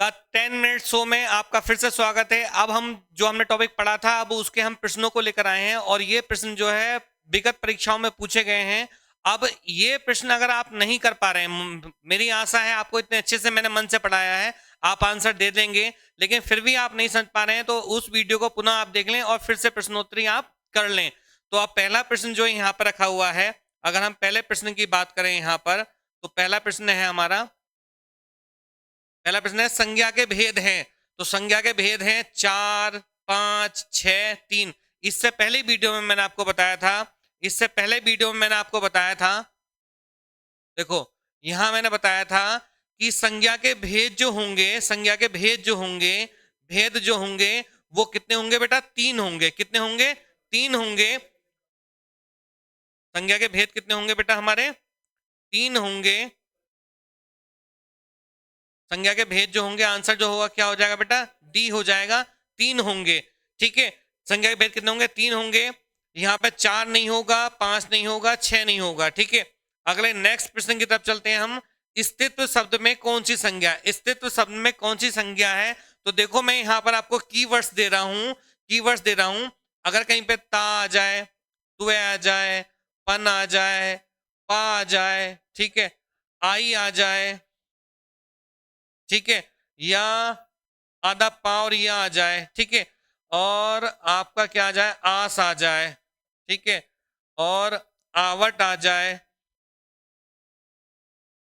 The 10 minute show में आपका फिर से स्वागत है। अब हम जो हमने टॉपिक पढ़ा था, अब उसके हम प्रश्नों को लेकर आए हैं और ये प्रश्न जो है विगत परीक्षाओं में पूछे गए हैं। अब ये प्रश्न अगर आप नहीं कर पा रहे हैं, मेरी आशा है आपको इतने अच्छे से मैंने मन से पढ़ाया है, आप आंसर दे देंगे। लेकिन फिर भी आप नहीं समझ पा रहे हैं तो उस वीडियो को पुनः आप देख लें और फिर से प्रश्नोत्तरी आप कर लें। तो अब पहला प्रश्न जो यहाँ पर रखा हुआ है, अगर हम पहले प्रश्न की बात करें यहाँ पर, तो पहला प्रश्न है हमारा, पहला प्रश्न है संज्ञा के भेद हैं। तो संज्ञा के भेद हैं 4, 5, 6, 3। इससे पहले वीडियो में मैंने आपको बताया था, इससे पहले वीडियो में मैंने आपको बताया था, देखो यहां मैंने बताया था कि संज्ञा के भेद जो होंगे, संज्ञा के भेद जो होंगे, भेद जो होंगे वो कितने होंगे बेटा? 3 होंगे। कितने होंगे? 3 होंगे। संज्ञा के भेद कितने होंगे बेटा हमारे? 3 होंगे। संज्ञा के भेद जो होंगे, आंसर जो होगा क्या हो जाएगा बेटा? डी हो जाएगा। 3 होंगे। ठीक है, संज्ञा के भेद कितने होंगे? 3 होंगे। यहाँ पे 4 नहीं होगा, 5 नहीं होगा, 6 नहीं होगा। ठीक है, अगले नेक्स्ट प्रश्न की तरफ चलते हैं हम। स्थित्व शब्द में कौन सी संज्ञा, स्थित्व शब्द में कौन सी संज्ञा है? तो देखो मैं यहाँ पर आपको कीवर्ड्स दे रहा हूं, कीवर्ड्स दे रहा हूं। अगर कहीं पे ता आ जाए, तुए आ जाए, पन आ जाए, पा आ जाए, ठीक है, आई आ जाए, ठीक है, या आधा पा और या आ जाए, ठीक है, और आपका क्या आ जाए? आस आ जाए, ठीक है, और आवट आ जाए,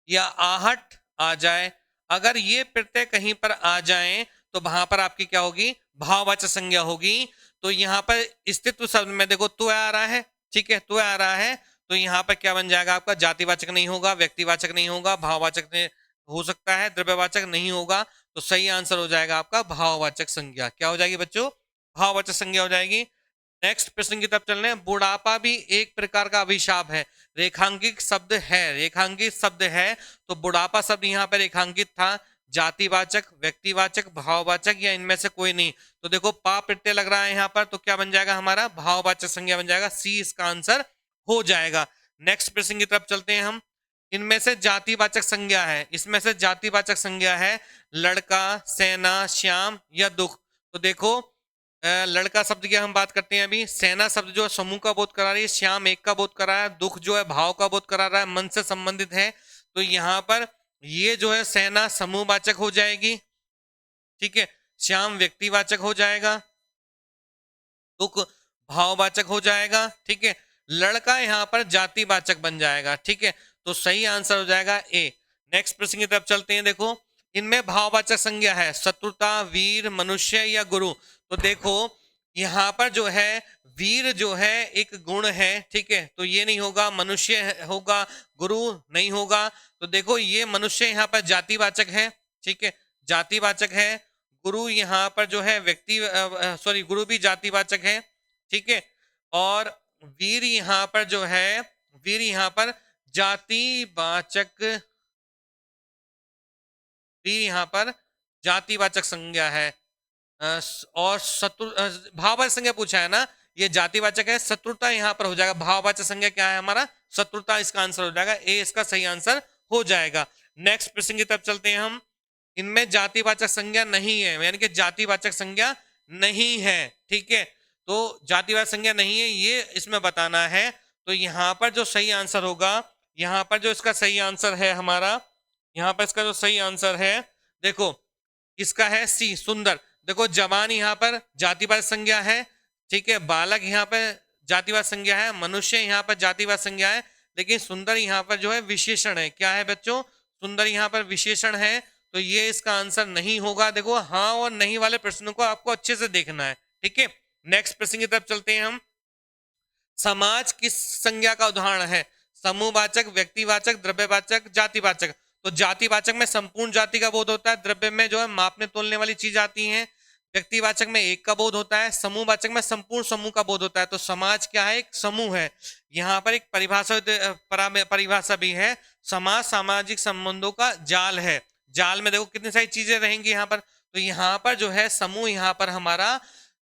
या आहट आ जाए। अगर ये प्रत्यय कहीं पर आ जाए तो वहां पर आपकी क्या होगी? भाववाचक संज्ञा होगी। तो यहाँ पर स्थित्व शब्द में देखो तो आ रहा है, ठीक है, तो आ रहा है, तो यहाँ पर क्या बन जाएगा आपका? जातिवाचक नहीं होगा, व्यक्तिवाचक नहीं होगा, भाववाचक हो सकता है, द्रव्यवाचक नहीं होगा। तो सही आंसर हो जाएगा आपका भाववाचक संज्ञा। क्या हो जाएगी बच्चों? भाववाचक संज्ञा हो जाएगी। नेक्स्ट प्रश्न की तरफ चलने। बुढ़ापा भी एक प्रकार का अभिशाप है, रेखांकित शब्द है, रेखांकित शब्द है। तो बुढ़ापा शब्द यहाँ पर रेखांकित था। जातिवाचक, व्यक्तिवाचक, भाववाचक या इनमें से कोई नहीं। तो देखो पा प्रत्यय लग रहा है यहाँ पर, तो क्या बन जाएगा हमारा? भाववाचक संज्ञा बन जाएगा। सी इसका आंसर हो जाएगा। नेक्स्ट प्रश्न की तरफ चलते हैं हम। इनमें से जातिवाचक संज्ञा है, इसमें से जातिवाचक संज्ञा है लड़का, सेना, श्याम या दुख। तो देखो लड़का शब्द की हम बात करते हैं अभी। सेना शब्द जो समूह का बोध करा रही है, श्याम एक का बोध करा रहा है, दुख जो है भाव का बोध करा रहा है, मन से संबंधित है। तो यहाँ पर ये जो है सेना समूहवाचक हो जाएगी, ठीक है, श्याम व्यक्तिवाचक हो जाएगा, दुख भाववाचक हो जाएगा, ठीक है, लड़का यहाँ पर जातिवाचक बन जाएगा। ठीक है, तो सही आंसर हो जाएगा ए। नेक्स्ट प्रश्न की तरफ चलते हैं। देखो इनमें भाववाचक संज्ञा है शत्रुता, वीर, मनुष्य या गुरु। तो देखो यहाँ पर जो है वीर जो है एक गुण है, ठीक है, तो ये नहीं होगा, मनुष्य होगा, गुरु नहीं होगा। तो देखो ये मनुष्य यहाँ पर जातिवाचक है, ठीक है, जातिवाचक है। गुरु यहाँ पर जो है व्यक्ति, सॉरी, गुरु भी जातिवाचक है, ठीक है, और वीर यहाँ पर जो है, वीर यहाँ पर जातिवाचक, वीर यहाँ पर जातिवाचक संज्ञा है। और शत्रु, भाववाचक संज्ञा पूछा है ना, ये जातिवाचक है। शत्रुता यहाँ पर हो जाएगा, भाववाचक संज्ञा क्या है हमारा? शत्रुता, इसका आंसर हो जाएगा ए, इसका सही आंसर हो जाएगा। नेक्स्ट प्रश्न की तरफ चलते हैं हम। इनमें जातिवाचक संज्ञा नहीं है, यानी कि जातिवाचक संज्ञा नहीं है, ठीक है, तो जातिवाचक संज्ञा नहीं है ये इसमें बताना है। तो यहाँ पर जो सही आंसर होगा, यहाँ पर जो इसका सही आंसर है हमारा, यहाँ पर इसका जो सही आंसर है, देखो इसका है सी, सुंदर। देखो जवान यहाँ पर जातिवाचक संज्ञा है, ठीक है, बालक यहाँ पर जातिवाचक संज्ञा है, मनुष्य यहाँ पर जातिवाचक संज्ञा है, लेकिन सुंदर यहाँ पर जो है विशेषण है। क्या है बच्चों? सुंदर यहाँ पर विशेषण है। तो ये इसका आंसर नहीं होगा। देखो हाँ और नहीं वाले प्रश्नों को आपको अच्छे से देखना है, ठीक है। नेक्स्ट प्रश्न की तरफ चलते हैं हम। समाज किस संज्ञा का उदाहरण है? समूहवाचक, व्यक्तिवाचक, द्रव्यवाचक, जातिवाचक। तो जातिवाचक में संपूर्ण जाति का बोध होता है, द्रव्य में जो है मापने तोलने वाली चीज आती है, व्यक्तिवाचक में एक का बोध होता है, समूहवाचक में संपूर्ण समूह का बोध होता है। तो समाज क्या है? एक समूह है। यहाँ पर एक परिभाषा भी है, समाज सामाजिक संबंधों का जाल है। जाल में देखो कितनी सारी चीजें रहेंगी यहाँ पर। तो यहाँ पर जो है समूह, यहाँ पर हमारा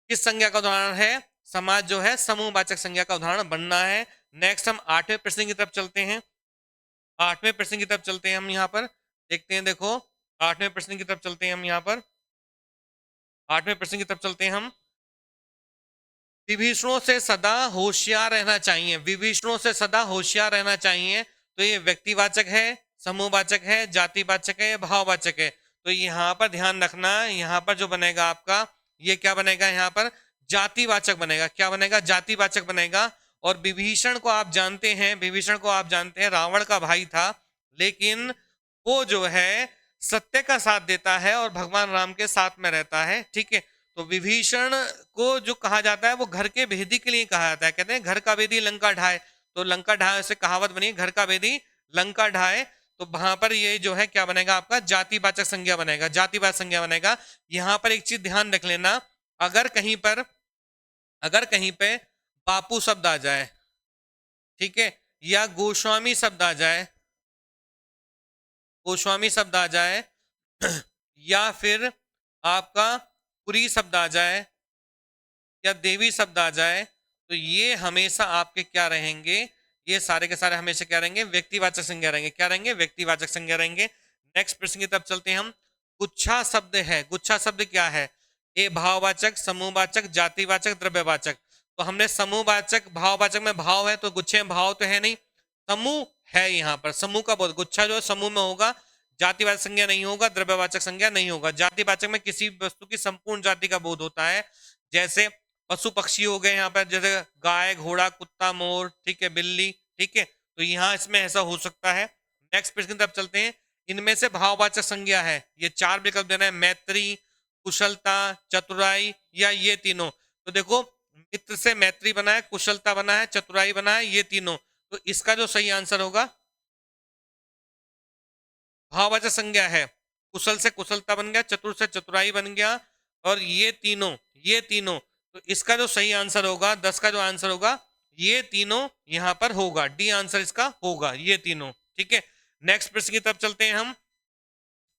किस संज्ञा का उदाहरण है? समाज जो है समूहवाचक संज्ञा का उदाहरण बनना है। नेक्स्ट हम 8वें प्रश्न की तरफ चलते हैं। 8वें प्रश्न की तरफ चलते हैं हम, यहाँ पर देखते हैं। देखो 8वें प्रश्न की तरफ चलते हैं हम यहाँ पर। 8वें प्रश्न की तरफ चलते हैं हम। विभीषणों से सदा होशियार रहना चाहिए, विभीषणों से सदा होशियार रहना चाहिए। तो ये व्यक्तिवाचक है, समूहवाचक है, जातिवाचक है, भाववाचक है। तो यहाँ पर ध्यान रखना, यहाँ पर जो बनेगा आपका, ये क्या बनेगा, यहाँ पर जातिवाचक बनेगा। क्या बनेगा, जातिवाचक बनेगा। और विभीषण को आप जानते हैं, विभीषण को आप जानते हैं रावण का भाई था, लेकिन वो जो है सत्य का साथ देता है और भगवान राम के साथ में रहता है। ठीक है, तो विभीषण को जो कहा जाता है वो घर के भेदी के लिए कहा जाता है। कहते हैं घर का भेदी लंका ढाए, तो लंका ढाए से कहावत बनी, घर का भेदी लंका ढाए। तो वहां पर ये जो है क्या बनेगा आपका, जातिवाचक संज्ञा बनेगा, जातिवाचक संज्ञा बनेगा। यहां पर एक चीज ध्यान रख लेना, अगर कहीं पर, अगर कहीं पे बापू शब्द आ जाए, ठीक है, या गोस्वामी शब्द आ जाए, गोस्वामी शब्द आ जाए या फिर आपका पुरी शब्द आ जाए या देवी शब्द आ जाए, तो ये हमेशा आपके क्या रहेंगे, ये सारे के सारे हमेशा क्या रहेंगे, व्यक्तिवाचक संज्ञा रहेंगे। क्या रहेंगे, व्यक्तिवाचक संज्ञा रहेंगे। नेक्स्ट प्रश्न की तरफ चलते हैं हम। गुच्छा शब्द है, गुच्छा शब्द क्या है, ए भाववाचक, समूहवाचक, जातिवाचक, द्रव्यवाचक। तो हमने समूहवाचक, भाववाचक में भाव है, तो गुच्छे में भाव तो है नहीं, समूह है यहाँ पर, समूह का बोध। गुच्छा जो है समूह में होगा, जातिवाचक संज्ञा नहीं होगा, द्रव्यवाचक संज्ञा नहीं होगा। जातिवाचक में किसी वस्तु की संपूर्ण जाति का बोध होता है, जैसे पशु पक्षी हो गए यहाँ पर, जैसे गाय, घोड़ा, कुत्ता, मोर, ठीक है, बिल्ली, ठीक है, तो यहाँ इसमें ऐसा हो सकता है। नेक्स्ट प्रश्न की तरफ चलते हैं। इनमें से भाववाचक संज्ञा है, ये 4 विकल्प देना है, मैत्री, कुशलता, चतुराई या ये तीनों। तो देखो मित्र से मैत्री बना है, कुशलता बना है, चतुराई बना है, ये तीनों। तो इसका जो सही आंसर होगा, भाववाचक संज्ञा है, कुशल से कुशलता बन गया, चतुर से चतुराई बन गया, और ये तीनों, ये तीनों। तो इसका जो सही आंसर होगा, 10 का जो आंसर होगा, ये तीनों यहां पर होगा, डी आंसर इसका होगा, ये तीनों। ठीक है, नेक्स्ट प्रश्न की तरफ चलते हैं हम।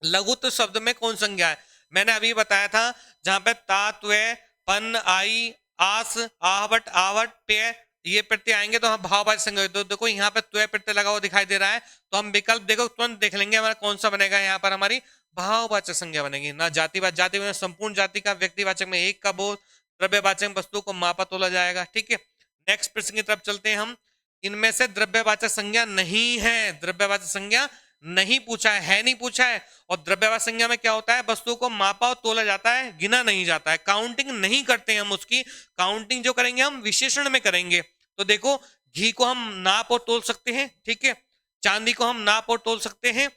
लघुत्व शब्द में कौन संज्ञा है, मैंने अभी बताया था, जहां पे ता, त्वय, पन, आई, आस, आहवट, आवट, पेय, ये प्रत्यय आएंगे तो हम भाववाचक संज्ञा। तो देखो यहाँ पे त्वय प्रत्यय लगा हुआ दिखाई दे रहा है, तो हम विकल्प देखो तुरंत देख लेंगे हमारा कौन सा बनेगा, यहाँ पर हमारी भाववाचक संज्ञा बनेगी ना, जातिवाचक। जाति में संपूर्ण जाति का, व्यक्तिवाचक में एक का बोध, द्रव्यवाचक वस्तु को मापा तोला जाएगा। ठीक है, नेक्स्ट प्रश्न की तरफ चलते हैं हम। इनमें से द्रव्यवाचक संज्ञा नहीं है, द्रव्यवाचक संज्ञा नहीं पूछा है, नहीं पूछा है। और द्रव्यवाचक संज्ञा में क्या होता है, वस्तु को मापा और तोला जाता है, गिना नहीं जाता है, काउंटिंग नहीं करते हैं हम उसकी। काउंटिंग जो करेंगे हम विशेषण में करेंगे। तो देखो घी को हम नाप और तोल सकते हैं, ठीक है, चांदी को हम नाप और तोल सकते हैं,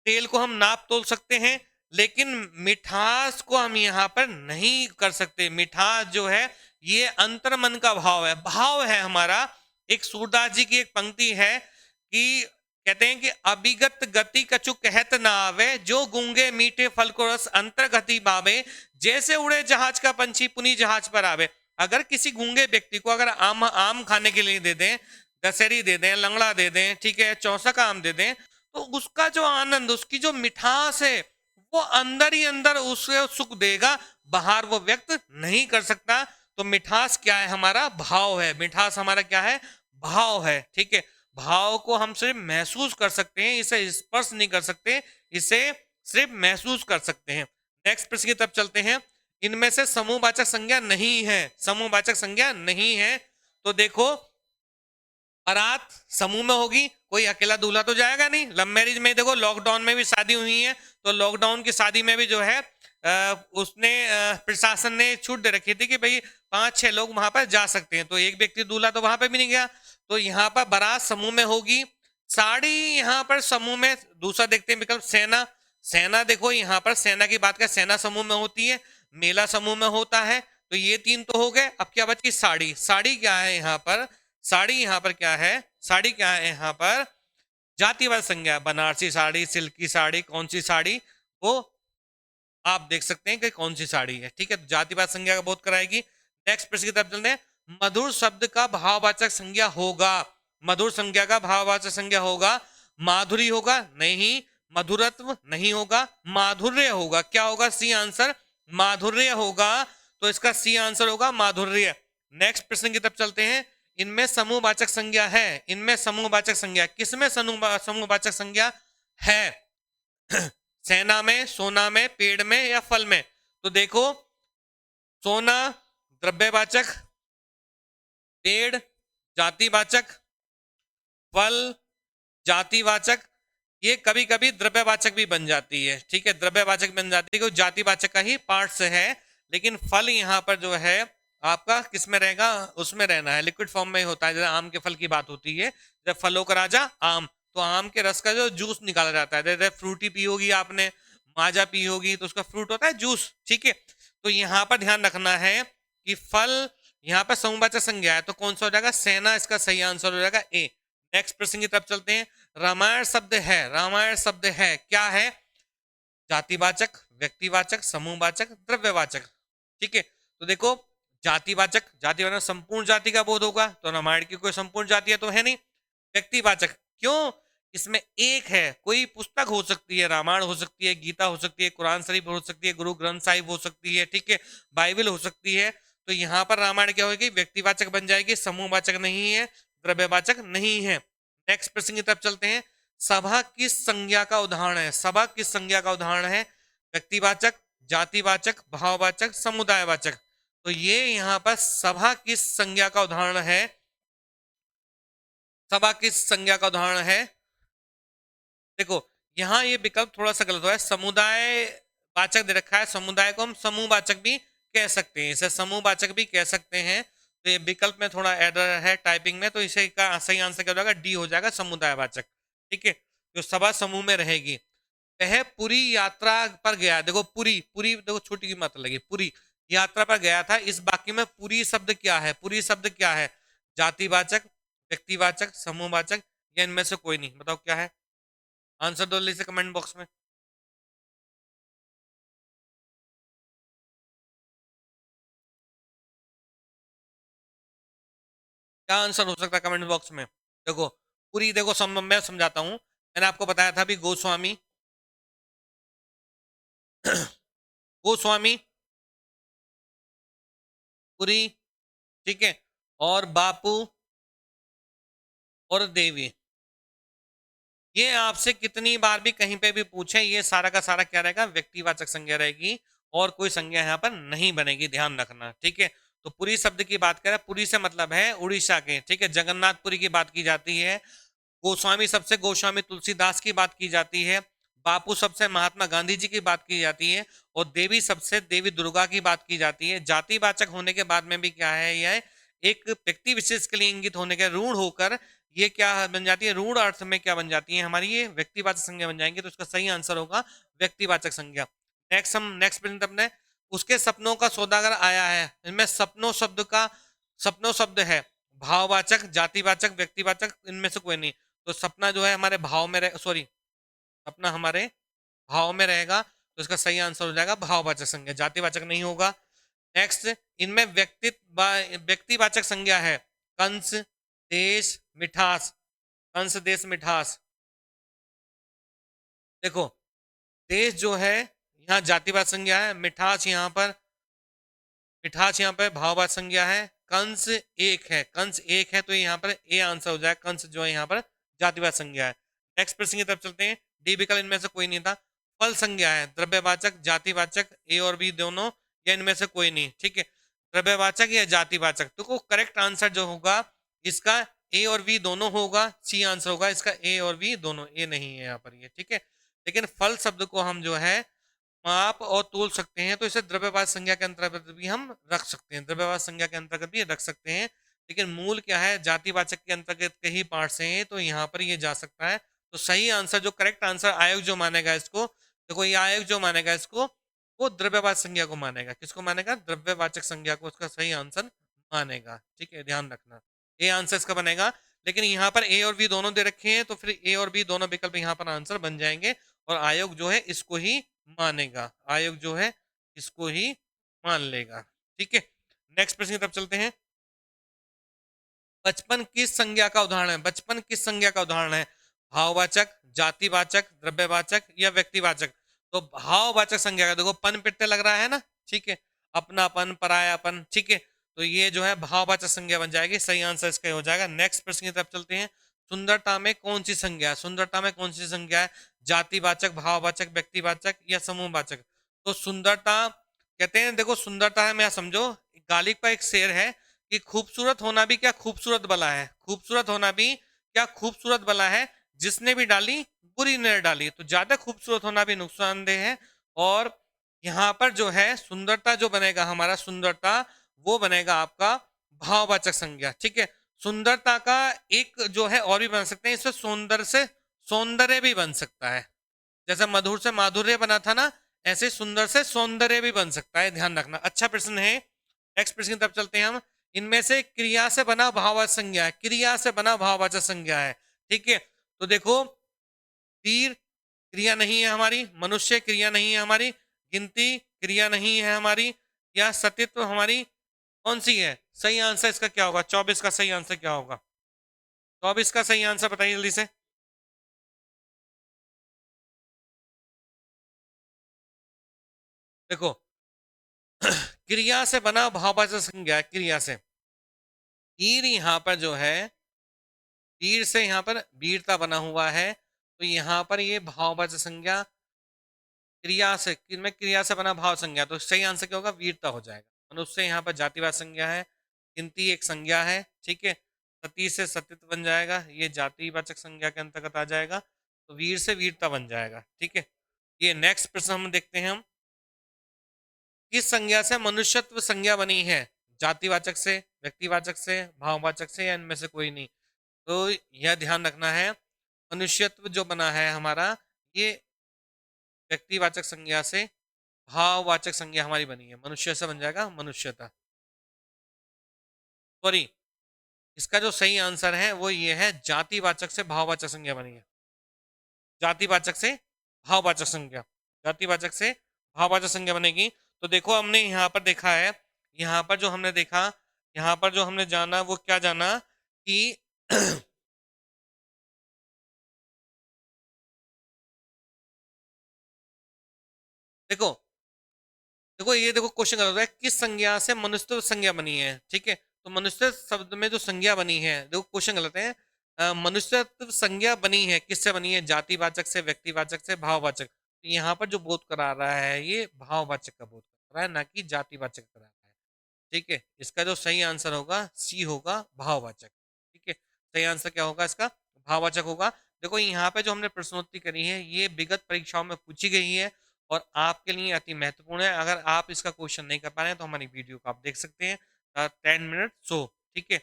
तेल को हम नाप तोल सकते हैं, लेकिन मिठास को हम यहाँ पर नहीं कर सकते। मिठास जो है ये अंतर्मन का भाव है, भाव है हमारा। एक सूरदास जी की एक पंक्ति है कि कहते हैं कि अभिगत गति कछु कहत ना आवे, जो गूंगे मीठे फल को रस अंतर्गति पावे, जैसे उड़े जहाज का पंछी पुनी जहाज पर आवे। अगर किसी गूंगे व्यक्ति को अगर आम आम खाने के लिए दे दें, दशहरी दे दें, लंगड़ा दे दें, ठीक है, चौसा का आम दे दें, तो उसका जो आनंद, उसकी जो मिठास है, वो अंदर ही अंदर उसे सुख देगा, बाहर वो व्यक्त नहीं कर सकता। तो मिठास क्या है, हमारा भाव है, मिठास हमारा क्या है, भाव है। ठीक है, भाव को हम सिर्फ महसूस कर सकते हैं, इसे स्पर्श नहीं कर सकते, इसे सिर्फ महसूस कर सकते हैं। नेक्स्ट प्रश्न की तरफ चलते हैं। इनमें से समूहवाचक संज्ञा नहीं है, समूहवाचक संज्ञा नहीं है। तो देखो बारात समूह में होगी, कोई अकेला दूल्हा तो जाएगा नहीं। लव मैरिज में देखो, लॉकडाउन में भी शादी हुई है, तो लॉकडाउन की शादी में भी जो है उसने प्रशासन ने छूट दे रखी थी कि भाई 5-6 लोग वहां पर जा सकते हैं, तो एक व्यक्ति दूल्हा तो वहां पर भी नहीं गया। तो यहाँ पर बारात समूह में होगी। साड़ी यहाँ पर समूह में, दूसरा देखते हैं विकल्प सेना। सेना देखो यहाँ पर सेना की बात करें, सेना समूह में होती है, मेला समूह में होता है, तो ये 3 तो हो गए। अब क्या बची साड़ी। साड़ी क्या है यहाँ पर, साड़ी यहाँ पर क्या है, साड़ी क्या है यहाँ पर, जातिवाचक संज्ञा, बनारसी साड़ी, सिल्की साड़ी, कौन सी साड़ी, वो आप देख सकते हैं कि कौन सी साड़ी है। ठीक है, तो जातिवाचक संज्ञा का बोध कराएगी। नेक्स्ट प्रश्न की तरफ चलते हैं। मधुर शब्द का भाववाचक संज्ञा होगा, मधुर संज्ञा का भाववाचक संज्ञा होगा, माधुरी होगा नहीं, मधुरत्व नहीं होगा, माधुर्य होगा। क्या होगा, सी आंसर, माधुर्य होगा। तो इसका सी आंसर होगा माधुर्य। नेक्स्ट प्रश्न की तरफ चलते हैं। इनमें समूहवाचक संज्ञा है, इनमें समूहवाचक संज्ञा, किसमें समूहवाचक संज्ञा है सेना में, सोना में, पेड़ में या फल में? तो देखो, सोना द्रव्यवाचक, पेड़ जातिवाचक, फल जातिवाचक, ये कभी कभी द्रव्यवाचक भी बन जाती है। ठीक है, द्रव्यवाचक बन जाती है क्योंकि जातिवाचक का ही पार्ट है। लेकिन फल यहाँ पर जो है आपका किस में रहेगा? उसमें रहना है, लिक्विड फॉर्म में ही होता है। जैसे आम के फल की बात होती है, जब फलों का राजा आम, तो आम के रस का जो जूस निकाला जाता है। जैसे फ्रूटी पी होगी आपने, माजा पी होगी, तो उसका फ्रूट होता है जूस। ठीक है, तो यहाँ पर ध्यान रखना है कि फल यहाँ पर समूहवाचक संज्ञा है, तो कौन सा हो जाएगा? सेना इसका सही आंसर हो जाएगा, ए। नेक्स्ट प्रश्न की तरफ चलते हैं। रामायण शब्द है, रामायण शब्द है, क्या है? जातिवाचक, व्यक्तिवाचक, समूहवाचक, द्रव्यवाचक। ठीक है, तो देखो, जातिवाचक, जातिवाचक संपूर्ण जाति का बोध होगा, तो रामायण की कोई संपूर्ण जाति तो है नहीं। व्यक्तिवाचक, क्यों? इसमें एक है, कोई पुस्तक हो सकती है, रामायण हो सकती है, गीता हो सकती है, कुरान शरीफ हो सकती है, गुरु ग्रंथ साहिब हो सकती है, ठीक है, बाइबल हो सकती है। तो यहाँ पर रामायण क्या होगी? व्यक्तिवाचक बन जाएगी, समूहवाचक नहीं है, द्रव्यवाचक नहीं है। नेक्स्ट प्रश्न की तरफ चलते हैं। सभा किस संज्ञा का उदाहरण है? सभा किस संज्ञा का उदाहरण है? व्यक्तिवाचक, जातिवाचक, भाववाचक, समुदायवाचक। तो ये यहाँ पर सभा किस संज्ञा का उदाहरण है? सभा किस संज्ञा का उदाहरण है? देखो, यहाँ ये विकल्प थोड़ा सा गलत हुआ है। समुदाय वाचक दे रखा है, समुदाय को हम समूहवाचक भी कह सकते हैं, इसे समूहवाचक भी कह सकते हैं। तो ये विकल्प में थोड़ा एरर है टाइपिंग में, तो इसे का सही आंसर क्या हो जाएगा? डी हो जाएगा, समुदायवाचक। ठीक है, जो सभा समूह में रहेगी। वह पूरी यात्रा पर गया, देखो पूरी, पूरी देखो छोटी की मात्रा लगी, पूरी यात्रा पर गया था। इस वाक्य में पूरी शब्द क्या है? पूरी शब्द क्या है? जातिवाचक, व्यक्तिवाचक, समूहवाचक, या इनमें से कोई नहीं? बताओ क्या है आंसर? दो जल्दी से कमेंट बॉक्स में। क्या आंसर हो सकता है कमेंट बॉक्स में? देखो, पूरी देखो, मैं समझाता हूं। मैंने आपको बताया था अभी, गोस्वामी गोस्वामी, पुरी, ठीक है, और बापू और देवी। ये आपसे कितनी बार भी कहीं पे भी पूछे, ये सारा का सारा क्या रहेगा? व्यक्तिवाचक संज्ञा रहेगी, और कोई संज्ञा यहाँ पर नहीं बनेगी, ध्यान रखना। ठीक है, तो पुरी शब्द की बात करें, पुरी से मतलब है उड़ीसा के। ठीक है, जगन्नाथपुरी की बात की जाती है। गोस्वामी सबसे गोस्वामी तुलसीदास की बात की जाती है। बापू सबसे महात्मा गांधी जी की बात की जाती है। और देवी सबसे देवी दुर्गा की बात की जाती है। जातिवाचक होने के बाद में भी क्या है? यह एक व्यक्ति विशेष के लिए इंगित होने के ऋण होकर ये क्या बन जाती है? ऋण अर्थ में क्या बन जाती है हमारी? ये व्यक्तिवाचक संज्ञा बन जाएंगे। तो इसका सही आंसर होगा व्यक्तिवाचक संज्ञा। नेक्स्ट प्रश्न अपने, उसके सपनों का सौदागर आया है। इनमें सपनों शब्द का, सपनों शब्द है भाववाचक, जातिवाचक, व्यक्तिवाचक, इनमें से कोई नहीं। तो सपना जो है हमारे भाव में रहे, सॉरी, सपना हमारे भाव में रहेगा, तो इसका सही आंसर हो जाएगा भाववाचक संज्ञा, जातिवाचक नहीं होगा। नेक्स्ट, इनमें व्यक्तिवाचक संज्ञा है कंस, देश, मिठास। कंस, देश, मिठास। देखो, देश जो है यहाँ जातिवाचक संज्ञा है, मिठास यहाँ पर भाववाचक संज्ञा है। कंस एक है, कंस एक है, तो यहाँ पर ए आंसर हो जाएगा। कंस जो है यहाँ पर जातिवाचक संज्ञा है। नेक्स्ट प्रश्न की तरफ चलते हैं। डी विकल्प इनमें से कोई नहीं था। फल संज्ञा है, द्रव्यवाचक, जातिवाचक, ए और बी दोनों, या इनमें से कोई नहीं। ठीक है, द्रव्यवाचक या जातिवाचक, तो करेक्ट आंसर जो होगा इसका ए और बी दोनों होगा, सी आंसर होगा इसका, ए और बी दोनों, ए नहीं है यहाँ पर ये। ठीक है, लेकिन फल शब्द को हम जो है माप और तोल सकते हैं, तो इसे द्रव्यवाचक संज्ञा के अंतर्गत भी हम रख सकते हैं, द्रव्यवाचक संज्ञा के अंतर्गत भी रख सकते हैं। लेकिन मूल क्या है? जातिवाचक के अंतर्गत के ही पार्ट से हैं, तो यहाँ पर ये जा सकता है। तो सही आंसर, जो करेक्ट आंसर आयोग जो मानेगा इसको, देखो ये आयोग जो मानेगा इसको, वो द्रव्यवाचक संज्ञा को मानेगा। किसको मानेगा? द्रव्यवाचक संज्ञा को उसका सही आंसर मानेगा। ठीक है, ध्यान रखना, ए आंसर इसका बनेगा। लेकिन यहाँ पर ए और बी दोनों दे रखे हैं, तो फिर ए और बी दोनों विकल्प यहाँ पर आंसर बन जाएंगे, और आयोग जो है इसको ही मानेगा, आयोग जो है इसको ही मान लेगा। ठीक है, नेक्स्ट प्रश्न की तरफ चलते हैं। बचपन किस संज्ञा का उदाहरण है? बचपन किस संज्ञा का उदाहरण है? भाववाचक, जातिवाचक, द्रव्यवाचक, या व्यक्तिवाचक? तो भाववाचक संज्ञा का, देखो पन पिट्टे लग रहा है ना, ठीक है, अपनापन, परायापन, ठीक है, तो ये जो है भाववाचक संज्ञा बन जाएगी, सही आंसर इसका हो जाएगा। नेक्स्ट प्रश्न की तरफ चलते हैं। सुंदरता में कौन सी संज्ञा है, सुंदरता में कौन सी संज्ञा है, जातिवाचक, भाववाचक, व्यक्तिवाचक या समूहवाचक। तो सुंदरता कहते हैं, देखो सुंदरता है, मैं समझो गालिब का एक शेर है कि खूबसूरत होना भी क्या खूबसूरत बला है, खूबसूरत होना भी क्या खूबसूरत बला है, जिसने भी डाली बुरी ने डाली। तो ज्यादा खूबसूरत होना भी नुकसानदेह है। और यहाँ पर जो है सुंदरता जो बनेगा हमारा, सुंदरता वो बनेगा आपका भाववाचक संज्ञा। ठीक है, सुंदरता का एक जो है और भी बन सकते हैं, इससे सौंदर्य से सौंदर्य भी बन सकता है। जैसे मधुर से माधुर्य बना था ना, ऐसे सुंदर से सौंदर्य भी बन सकता है, ध्यान रखना। अच्छा प्रश्न है, नेक्स्ट प्रश्न की तरफ चलते हैं हम। इनमें से क्रिया से बना भाववाचक संज्ञा है, क्रिया से बना भाववाचक संज्ञा है। ठीक है, तो देखो तीर क्रिया नहीं है हमारी, मनुष्य क्रिया नहीं है हमारी, गिनती क्रिया नहीं है हमारी, या सतीत्व हमारी कौन सी है। सही आंसर इसका क्या होगा, 24 का सही आंसर क्या होगा, 24 का सही आंसर बताइए जल्दी से। देखो क्रिया से बना भाववाचक संज्ञा है, क्रिया से। तीर यहाँ पर जो है, तीर से यहाँ पर वीरता बना हुआ है, तो यहाँ पर ये भाववाचक संज्ञा क्रिया से, में क्रिया से बना भाव संज्ञा, तो सही आंसर क्या होगा, वीरता हो जाएगा। मनुष्य यहाँ पर जातिवाचक संज्ञा है, गिनती एक संज्ञा है। ठीक है, सती से सतीत्व बन जाएगा, ये जातिवाचक संज्ञा के अंतर्गत आ जाएगा, तो वीर से वीरता बन जाएगा। ठीक है, ये नेक्स्ट प्रश्न हम देखते हैं हम, किस संज्ञा से मनुष्यत्व संज्ञा बनी है, जातिवाचक से, व्यक्तिवाचक से, भाववाचक से, या इनमें से कोई नहीं। तो यह ध्यान रखना है, मनुष्यत्व जो बना है हमारा, ये व्यक्तिवाचक संज्ञा से, भाववाचक संज्ञा हमारी बनी है, मनुष्य से बन जाएगा मनुष्यता। सॉरी, इसका जो सही आंसर है वो ये है, जातिवाचक से भाववाचक संज्ञा बनी है, जातिवाचक से भाववाचक संज्ञा, जातिवाचक से भाववाचक संज्ञा बनेगी। तो देखो हमने यहाँ पर देखा है, यहाँ पर जो हमने देखा, यहाँ पर जो हमने जाना वो क्या जाना कि देखो देखो ये देखो क्वेश्चन कर रहा है, किस संज्ञा से मनुष्य संज्ञा बनी है। ठीक है, तो मनुष्य शब्द में जो संज्ञा बनी है, देखो क्वेश्चन गलत है। मनुष्य संज्ञा बनी है, किससे बनी है, जातिवाचक से, व्यक्तिवाचक से, भाववाचक। तो यहाँ पर जो बोध करा रहा है ये भाववाचक का बोध करा रहा है, ना कि जातिवाचक करा रहा है। ठीक है, इसका जो सही आंसर होगा सी होगा, भाववाचक। ठीक है, सही आंसर क्या होगा इसका, भाववाचक होगा। देखो यहाँ पे जो हमने प्रश्नोत्तरी करी है ये विगत परीक्षाओं में पूछी गई है और आपके लिए अति महत्वपूर्ण है। अगर आप इसका क्वेश्चन नहीं कर पा रहे हैं तो हमारी वीडियो को आप देख सकते हैं 10 मिनट शो। ठीक है,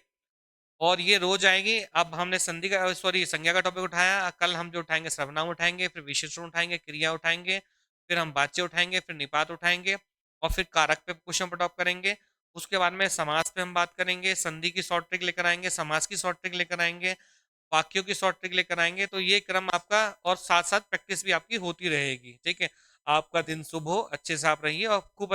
और ये रोज आएगी। अब हमने संधि का, सॉरी, संज्ञा का टॉपिक उठाया, कल हम जो उठाएंगे सर्वनाम उठाएंगे, फिर विशेषण उठाएंगे, क्रिया उठाएंगे, फिर हम वाच्य उठाएंगे, फिर निपात उठाएंगे, और फिर कारक पे क्वेश्चन पट ऑफ करेंगे। उसके बाद में समास पे हम बात करेंगे, संधि की शॉर्ट ट्रिक लेकर आएंगे, समास की शॉर्ट ट्रिक लेकर आएंगे, वाक्यों की शॉर्ट ट्रिक लेकर आएंगे। तो ये क्रम आपका, और साथ साथ प्रैक्टिस भी आपकी होती रहेगी। ठीक है, आपका दिन शुभ हो, अच्छे से आप रहिए और खूब